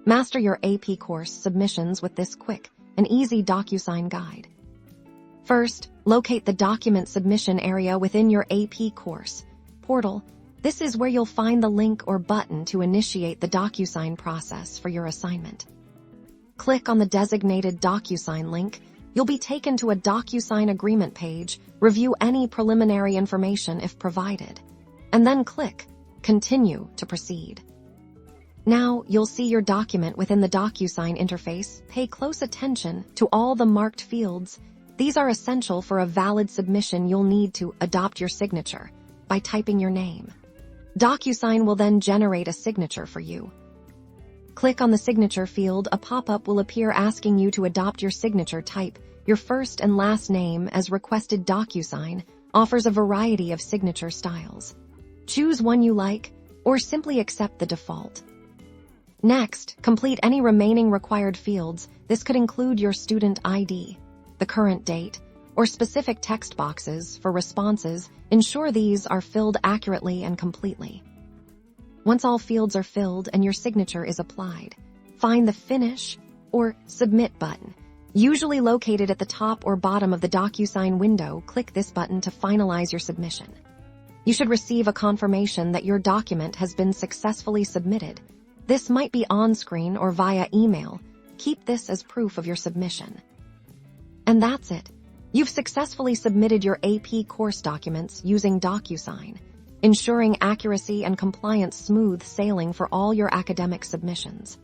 Master your AP course submissions with this quick and easy DocuSign guide. First, locate the document submission area within your AP course portal. This is where you'll find the link or button to initiate the DocuSign process for your assignment. Click on the designated DocuSign link. You'll be taken to a DocuSign agreement page. Review any preliminary information if provided, and then click Continue to proceed. Now you'll see your document within the DocuSign interface. Pay close attention to all the marked fields. These are essential for a valid submission. You'll need to adopt your signature by typing your name. DocuSign will then generate a signature for you. Click on the signature field. A pop-up will appear asking you to adopt your signature. Type your first and last name as requested. DocuSign offers a variety of signature styles. Choose one you like, or simply accept the default. Next, complete any remaining required fields. This could include your student ID, the current date, or specific text boxes for responses. Ensure these are filled accurately and completely. Once all fields are filled and your signature is applied, find the Finish or Submit button, usually located at the top or bottom of the DocuSign window. Click this button to finalize your submission. You should receive a confirmation that your document has been successfully submitted. This might be on-screen or via email. Keep this as proof of your submission. And that's it. You've successfully submitted your AP course documents using DocuSign, ensuring accuracy and compliance. Smooth sailing for all your academic submissions.